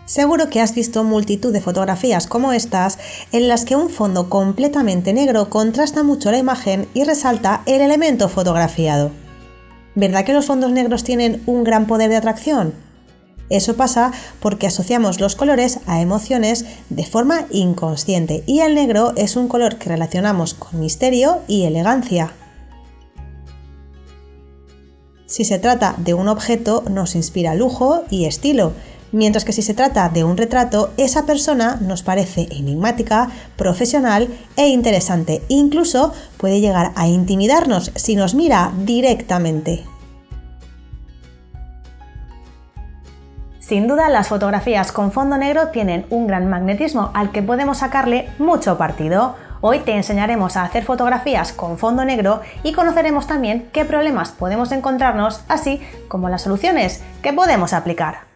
Seguro que has visto multitud de fotografías como estas en las que un fondo completamente negro contrasta mucho la imagen y resalta el elemento fotografiado. ¿Verdad que los fondos negros tienen un gran poder de atracción? Eso pasa porque asociamos los colores a emociones de forma inconsciente y el negro es un color que relacionamos con misterio y elegancia. Si se trata de un objeto, nos inspira lujo y estilo, mientras que si se trata de un retrato, esa persona nos parece enigmática, profesional e interesante. Incluso puede llegar a intimidarnos si nos mira directamente. Sin duda, las fotografías con fondo negro tienen un gran magnetismo al que podemos sacarle mucho partido. Hoy te enseñaremos a hacer fotografías con fondo negro y conoceremos también qué problemas podemos encontrarnos, así como las soluciones que podemos aplicar.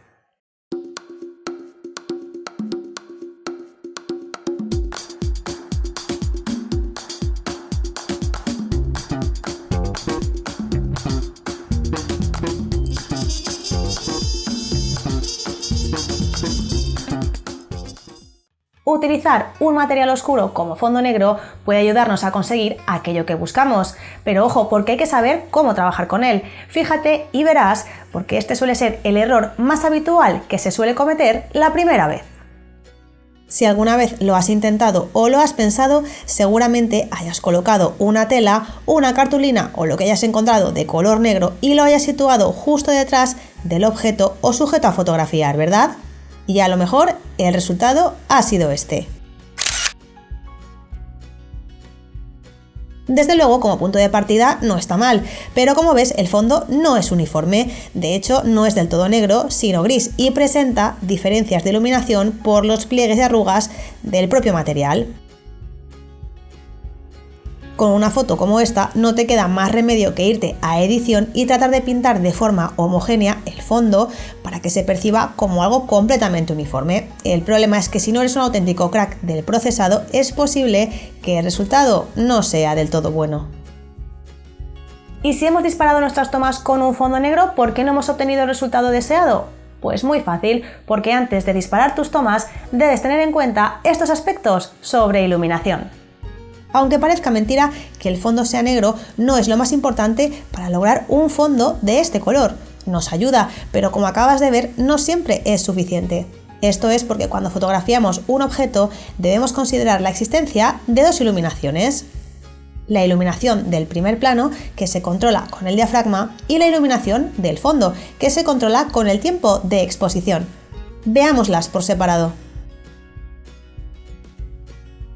Utilizar un material oscuro como fondo negro puede ayudarnos a conseguir aquello que buscamos, pero ojo, porque hay que saber cómo trabajar con él. Fíjate y verás, porque este suele ser el error más habitual que se suele cometer la primera vez. Si alguna vez lo has intentado o lo has pensado, seguramente hayas colocado una tela, una cartulina o lo que hayas encontrado de color negro y lo hayas situado justo detrás del objeto o sujeto a fotografiar, ¿verdad? Y a lo mejor el resultado ha sido este. Desde luego, como punto de partida no está mal, pero como ves el fondo no es uniforme, de hecho no es del todo negro, sino gris y presenta diferencias de iluminación por los pliegues y arrugas del propio material. Con una foto como esta no te queda más remedio que irte a edición y tratar de pintar de forma homogénea el fondo para que se perciba como algo completamente uniforme. El problema es que si no eres un auténtico crack del procesado, es posible que el resultado no sea del todo bueno. ¿Y si hemos disparado nuestras tomas con un fondo negro, por qué no hemos obtenido el resultado deseado? Pues muy fácil, porque antes de disparar tus tomas debes tener en cuenta estos aspectos sobre iluminación. Aunque parezca mentira que el fondo sea negro, no es lo más importante para lograr un fondo de este color. Nos ayuda, pero como acabas de ver, no siempre es suficiente. Esto es porque cuando fotografiamos un objeto debemos considerar la existencia de dos iluminaciones. La iluminación del primer plano, que se controla con el diafragma, y la iluminación del fondo, que se controla con el tiempo de exposición. Veámoslas por separado.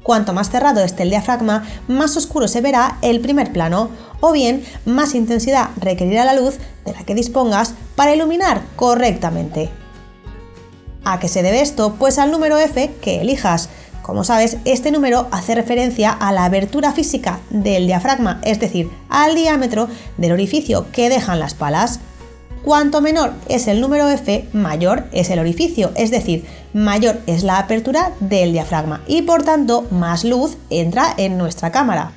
Cuanto más cerrado esté el diafragma, más oscuro se verá el primer plano, o bien más intensidad requerirá la luz de la que dispongas para iluminar correctamente. ¿A qué se debe esto? Pues al número F que elijas. Como sabes, este número hace referencia a la abertura física del diafragma, es decir, al diámetro del orificio que dejan las palas. Cuanto menor es el número F, mayor es el orificio, es decir, mayor es la apertura del diafragma y por tanto más luz entra en nuestra cámara.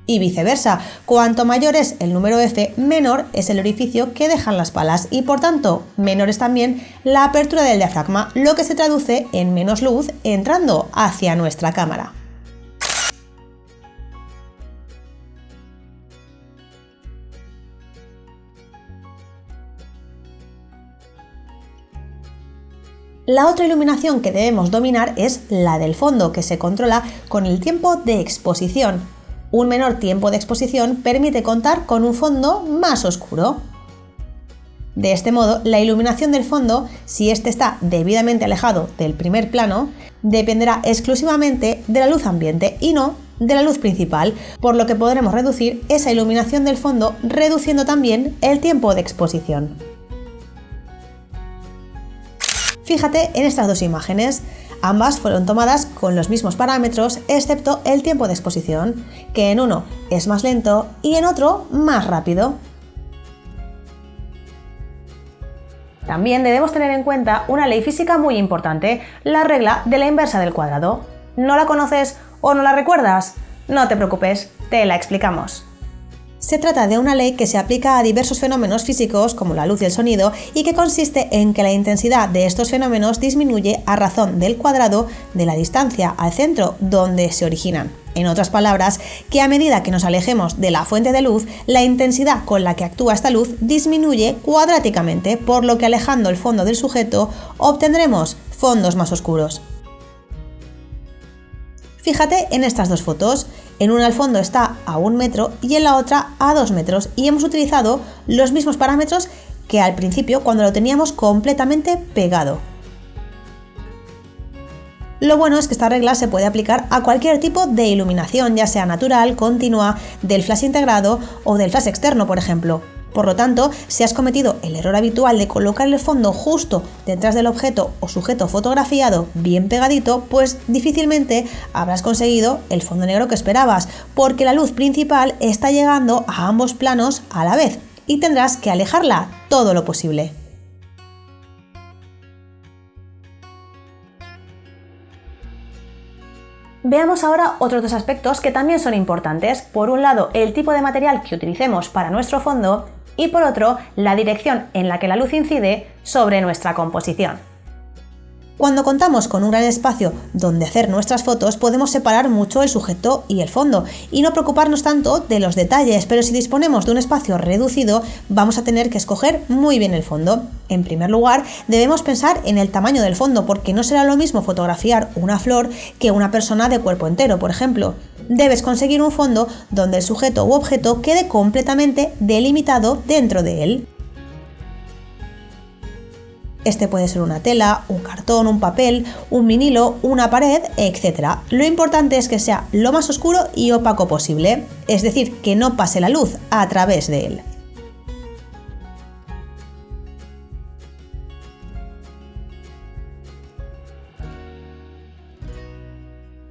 Y viceversa, cuanto mayor es el número F, menor es el orificio que dejan las palas y por tanto menor es también la apertura del diafragma, lo que se traduce en menos luz entrando hacia nuestra cámara. La otra iluminación que debemos dominar es la del fondo, que se controla con el tiempo de exposición. Un menor tiempo de exposición permite contar con un fondo más oscuro. De este modo, la iluminación del fondo, si éste está debidamente alejado del primer plano, dependerá exclusivamente de la luz ambiente y no de la luz principal, por lo que podremos reducir esa iluminación del fondo reduciendo también el tiempo de exposición. Fíjate en estas dos imágenes, ambas fueron tomadas con los mismos parámetros excepto el tiempo de exposición, que en uno es más lento y en otro más rápido. También debemos tener en cuenta una ley física muy importante, la regla de la inversa del cuadrado. ¿No la conoces o no la recuerdas? No te preocupes, te la explicamos. Se trata de una ley que se aplica a diversos fenómenos físicos como la luz y el sonido y que consiste en que la intensidad de estos fenómenos disminuye a razón del cuadrado de la distancia al centro donde se originan. En otras palabras, que a medida que nos alejemos de la fuente de luz, la intensidad con la que actúa esta luz disminuye cuadráticamente, por lo que alejando el fondo del sujeto obtendremos fondos más oscuros. Fíjate en estas dos fotos. En una el fondo está a 1 metro y en la otra a 2 metros y hemos utilizado los mismos parámetros que al principio cuando lo teníamos completamente pegado. Lo bueno es que esta regla se puede aplicar a cualquier tipo de iluminación, ya sea natural, continua, del flash integrado o del flash externo, por ejemplo. Por lo tanto, si has cometido el error habitual de colocar el fondo justo detrás del objeto o sujeto fotografiado bien pegadito, pues difícilmente habrás conseguido el fondo negro que esperabas, porque la luz principal está llegando a ambos planos a la vez y tendrás que alejarla todo lo posible. Veamos ahora otros dos aspectos que también son importantes. Por un lado, el tipo de material que utilicemos para nuestro fondo y por otro, la dirección en la que la luz incide sobre nuestra composición. Cuando contamos con un gran espacio donde hacer nuestras fotos, podemos separar mucho el sujeto y el fondo y no preocuparnos tanto de los detalles, pero si disponemos de un espacio reducido, vamos a tener que escoger muy bien el fondo. En primer lugar, debemos pensar en el tamaño del fondo, porque no será lo mismo fotografiar una flor que una persona de cuerpo entero, por ejemplo. Debes conseguir un fondo donde el sujeto u objeto quede completamente delimitado dentro de él. Este puede ser una tela, un cartón, un papel, un vinilo, una pared, etc. Lo importante es que sea lo más oscuro y opaco posible, es decir, que no pase la luz a través de él.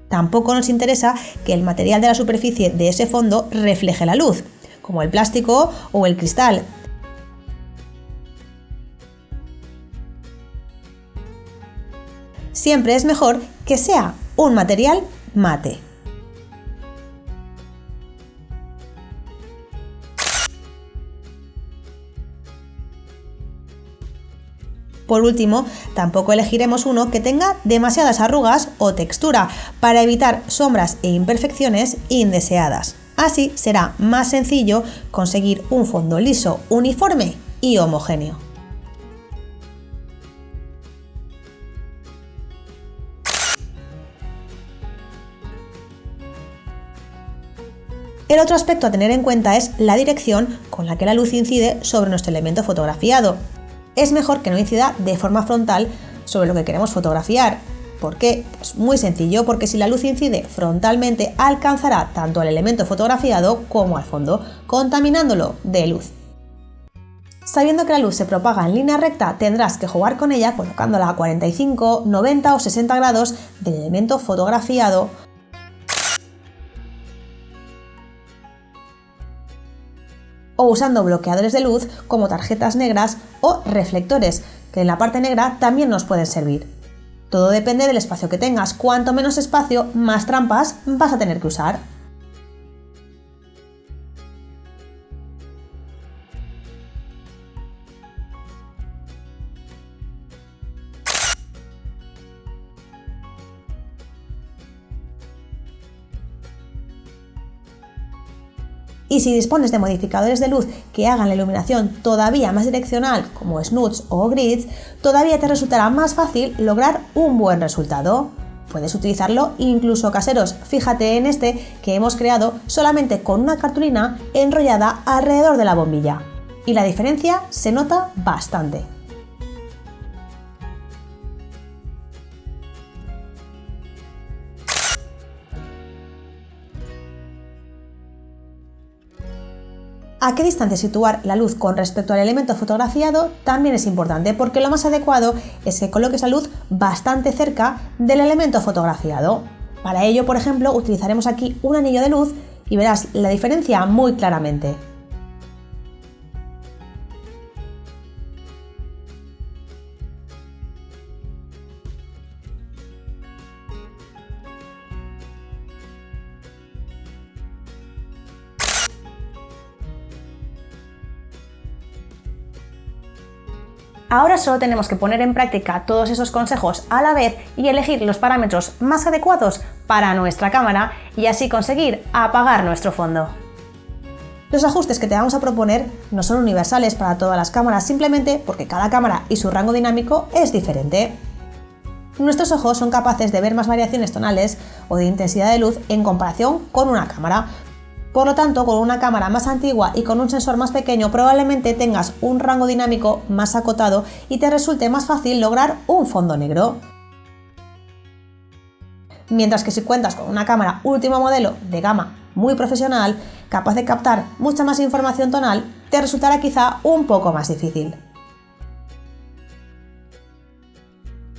Tampoco nos interesa que el material de la superficie de ese fondo refleje la luz, como el plástico o el cristal. Siempre es mejor que sea un material mate. Por último, tampoco elegiremos uno que tenga demasiadas arrugas o textura para evitar sombras e imperfecciones indeseadas. Así será más sencillo conseguir un fondo liso, uniforme y homogéneo. El otro aspecto a tener en cuenta es la dirección con la que la luz incide sobre nuestro elemento fotografiado. Es mejor que no incida de forma frontal sobre lo que queremos fotografiar. ¿Por qué? Pues muy sencillo, porque si la luz incide frontalmente alcanzará tanto al elemento fotografiado como al fondo, contaminándolo de luz. Sabiendo que la luz se propaga en línea recta, tendrás que jugar con ella colocándola a 45, 90 o 60 grados del elemento fotografiado, o usando bloqueadores de luz como tarjetas negras o reflectores, que en la parte negra también nos pueden servir. Todo depende del espacio que tengas. Cuanto menos espacio, más trampas vas a tener que usar. Y si dispones de modificadores de luz que hagan la iluminación todavía más direccional, como snuds o grids, todavía te resultará más fácil lograr un buen resultado. Puedes utilizarlo incluso caseros. Fíjate en este que hemos creado solamente con una cartulina enrollada alrededor de la bombilla. Y la diferencia se nota bastante. ¿A qué distancia situar la luz con respecto al elemento fotografiado? También es importante, porque lo más adecuado es que coloques la luz bastante cerca del elemento fotografiado. Para ello, por ejemplo, utilizaremos aquí un anillo de luz y verás la diferencia muy claramente. Ahora solo tenemos que poner en práctica todos esos consejos a la vez y elegir los parámetros más adecuados para nuestra cámara y así conseguir apagar nuestro fondo. Los ajustes que te vamos a proponer no son universales para todas las cámaras, simplemente porque cada cámara y su rango dinámico es diferente. Nuestros ojos son capaces de ver más variaciones tonales o de intensidad de luz en comparación con una cámara. Por lo tanto, con una cámara más antigua y con un sensor más pequeño, probablemente tengas un rango dinámico más acotado y te resulte más fácil lograr un fondo negro. Mientras que si cuentas con una cámara último modelo de gama muy profesional, capaz de captar mucha más información tonal, te resultará quizá un poco más difícil.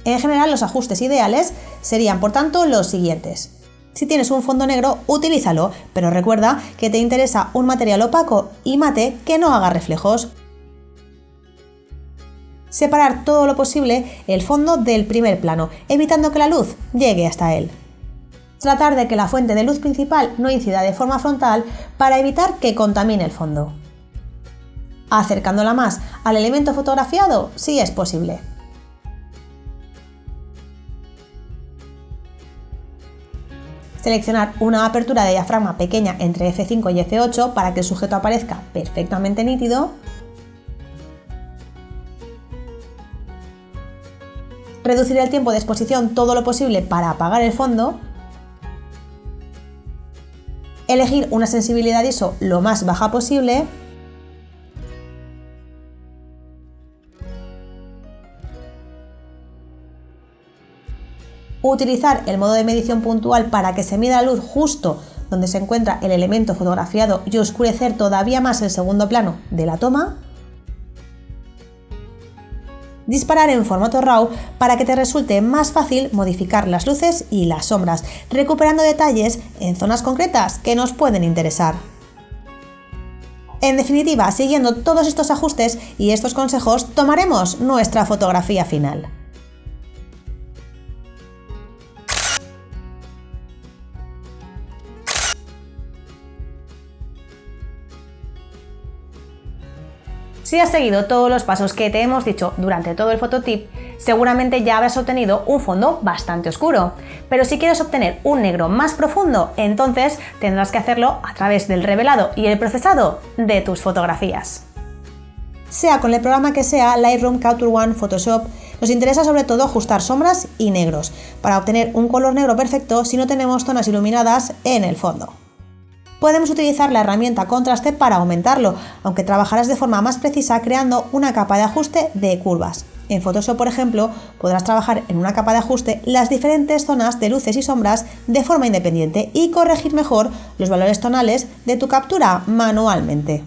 En general, los ajustes ideales serían, por tanto, los siguientes. Si tienes un fondo negro, utilízalo, pero recuerda que te interesa un material opaco y mate que no haga reflejos. Separar todo lo posible el fondo del primer plano, evitando que la luz llegue hasta él. Tratar de que la fuente de luz principal no incida de forma frontal para evitar que contamine el fondo. Acercándola más al elemento fotografiado si es posible. Seleccionar una apertura de diafragma pequeña entre f5 y f8 para que el sujeto aparezca perfectamente nítido. Reducir el tiempo de exposición todo lo posible para apagar el fondo. Elegir una sensibilidad ISO lo más baja posible. Utilizar el modo de medición puntual para que se mida la luz justo donde se encuentra el elemento fotografiado y oscurecer todavía más el segundo plano de la toma. Disparar en formato RAW para que te resulte más fácil modificar las luces y las sombras, recuperando detalles en zonas concretas que nos pueden interesar. En definitiva, siguiendo todos estos ajustes y estos consejos, tomaremos nuestra fotografía final. Si has seguido todos los pasos que te hemos dicho durante todo el fototip, seguramente ya habrás obtenido un fondo bastante oscuro. Pero si quieres obtener un negro más profundo, entonces tendrás que hacerlo a través del revelado y el procesado de tus fotografías. Sea con el programa que sea, Lightroom, Capture One, Photoshop, nos interesa sobre todo ajustar sombras y negros, para obtener un color negro perfecto si no tenemos zonas iluminadas en el fondo. Podemos utilizar la herramienta contraste para aumentarlo, aunque trabajarás de forma más precisa creando una capa de ajuste de curvas. En Photoshop, por ejemplo, podrás trabajar en una capa de ajuste las diferentes zonas de luces y sombras de forma independiente y corregir mejor los valores tonales de tu captura manualmente.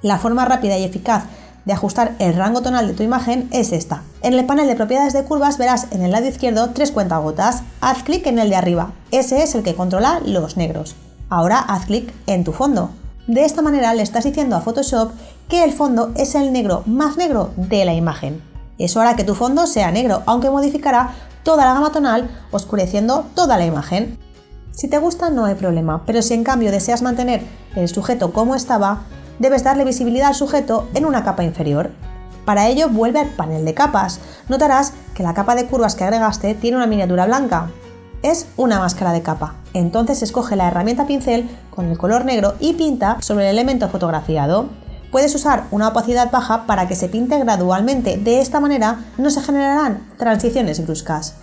La forma rápida y eficaz de ajustar el rango tonal de tu imagen es esta. En el panel de propiedades de curvas verás en el lado izquierdo 3 cuentagotas. Haz clic en el de arriba. Ese es el que controla los negros. Ahora haz clic en tu fondo. De esta manera le estás diciendo a Photoshop que el fondo es el negro más negro de la imagen. Eso hará que tu fondo sea negro, aunque modificará toda la gama tonal, oscureciendo toda la imagen. Si te gusta no hay problema, pero si en cambio deseas mantener el sujeto como estaba, debes darle visibilidad al sujeto en una capa inferior. Para ello vuelve al panel de capas. Notarás que la capa de curvas que agregaste tiene una miniatura blanca. Es una máscara de capa. Entonces escoge la herramienta pincel con el color negro y pinta sobre el elemento fotografiado. Puedes usar una opacidad baja para que se pinte gradualmente. De esta manera no se generarán transiciones bruscas.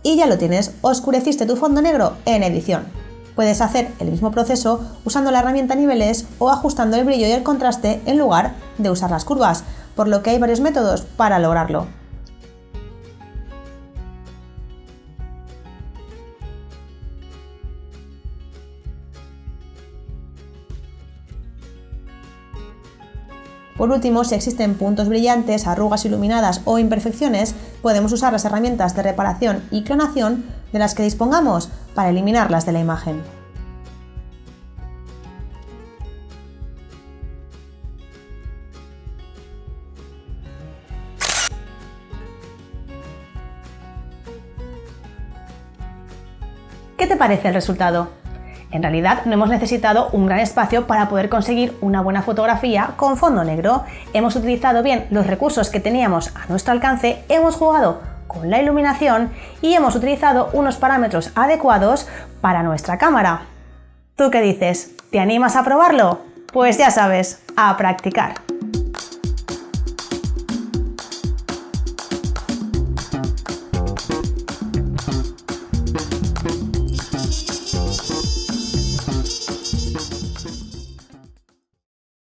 Y ya lo tienes, oscureciste tu fondo negro en edición. Puedes hacer el mismo proceso usando la herramienta niveles o ajustando el brillo y el contraste en lugar de usar las curvas, por lo que hay varios métodos para lograrlo. Por último, si existen puntos brillantes, arrugas iluminadas o imperfecciones, podemos usar las herramientas de reparación y clonación de las que dispongamos para eliminarlas de la imagen. ¿Qué te parece el resultado? En realidad no hemos necesitado un gran espacio para poder conseguir una buena fotografía con fondo negro. Hemos utilizado bien los recursos que teníamos a nuestro alcance, hemos jugado con la iluminación y hemos utilizado unos parámetros adecuados para nuestra cámara. ¿Tú qué dices? ¿Te animas a probarlo? Pues ya sabes, a practicar.